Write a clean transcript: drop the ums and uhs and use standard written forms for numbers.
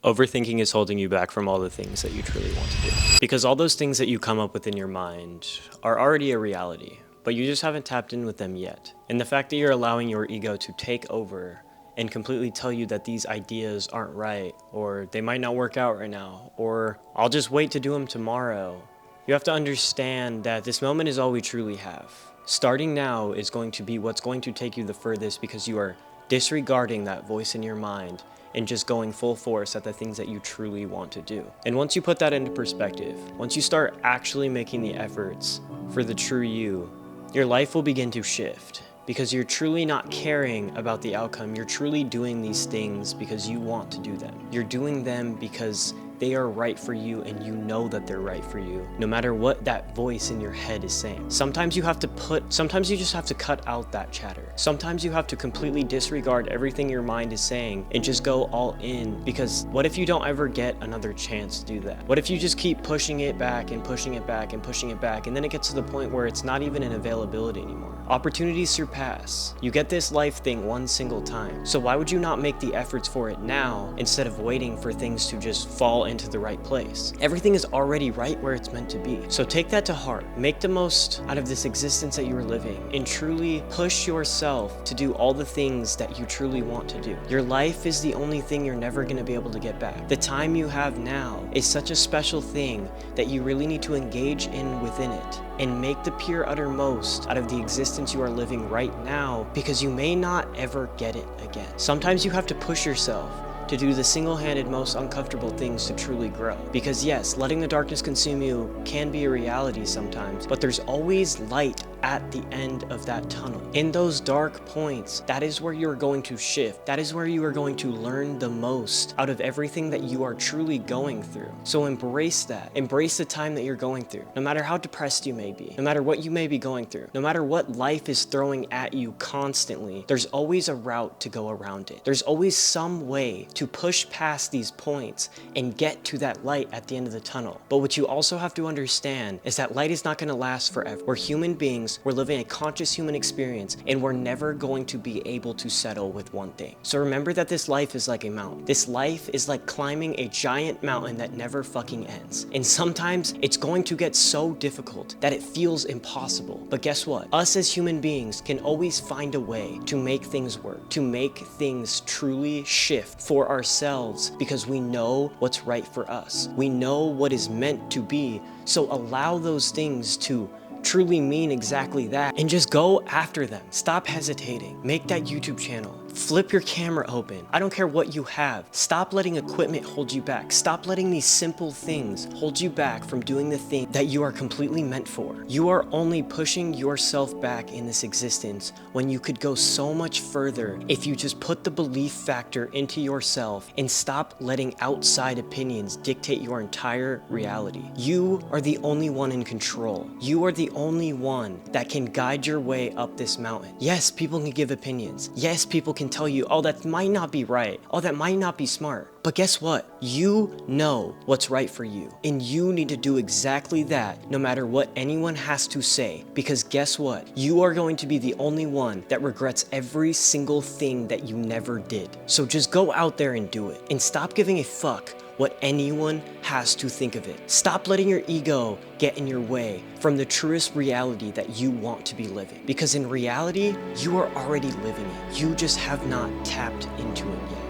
Overthinking is holding you back from all the things that you truly want to do. Because all those things that you come up with in your mind are already a reality, but you just haven't tapped in with them yet. And the fact that you're allowing your ego to take over and completely tell you that these ideas aren't right, or they might not work out right now, or I'll just wait to do them tomorrow. You have to understand that this moment is all we truly have. Starting now is going to be what's going to take you the furthest, because you are disregarding that voice in your mind and just going full force at the things that you truly want to do. And once you put that into perspective, once you start actually making the efforts for the true you, your life will begin to shift, because you're truly not caring about the outcome. You're truly doing these things because you want to do them. You're doing them because they are right for you, and you know that they're right for you, no matter what that voice in your head is saying. Sometimes you just have to cut out that chatter. Sometimes you have to completely disregard everything your mind is saying and just go all in, because what if you don't ever get another chance to do that? What if you just keep pushing it back and pushing it back and pushing it back, and then it gets to the point where it's not even an availability anymore? Opportunities surpass. You get this life thing one single time. So why would you not make the efforts for it now instead of waiting for things to just fall into the right place? Everything is already right where it's meant to be. So take that to heart. Make the most out of this existence that you are living, and truly push yourself to do all the things that you truly want to do. Your life is the only thing you're never going to be able to get back. The time you have now is such a special thing that you really need to engage in within it and make the pure uttermost out of the existence you are living right now, because you may not ever get it again. Sometimes you have to push yourself to do the single-handed most uncomfortable things to truly grow. Because yes, letting the darkness consume you can be a reality sometimes, but there's always light at the end of that tunnel. In those dark points, that is where you are going to shift. That is where you are going to learn the most out of everything that you are truly going through. So embrace that. Embrace the time that you're going through. No matter how depressed you may be, no matter what you may be going through, no matter what life is throwing at you constantly, there's always a route to go around it. There's always some way to push past these points and get to that light at the end of the tunnel. But what you also have to understand is that light is not going to last forever. We're human beings, we're living a conscious human experience, and we're never going to be able to settle with one thing. So remember that this life is like a mountain. This life is like climbing a giant mountain that never fucking ends. And sometimes it's going to get so difficult that it feels impossible. But guess what? Us as human beings can always find a way to make things work, to make things truly shift for ourselves, because we know what's right for us. We know what is meant to be. So allow those things to truly mean exactly that, and just go after them. Stop hesitating. Make that YouTube channel. Flip your camera open. I don't care what you have. Stop letting equipment hold you back. Stop letting these simple things hold you back from doing the thing that you are completely meant for. You are only pushing yourself back in this existence when you could go so much further if you just put the belief factor into yourself and stop letting outside opinions dictate your entire reality. You are the only one in control. You are the only one that can guide your way up this mountain. Yes, people can give opinions. Yes, people can tell you, oh, that might not be right. Oh, that might not be smart. But guess what? You know what's right for you. And you need to do exactly that, no matter what anyone has to say. Because guess what? You are going to be the only one that regrets every single thing that you never did. So just go out there and do it. And stop giving a fuck what anyone has to think of it. Stop letting your ego get in your way from the truest reality that you want to be living. Because in reality, you are already living it. You just have not tapped into it yet.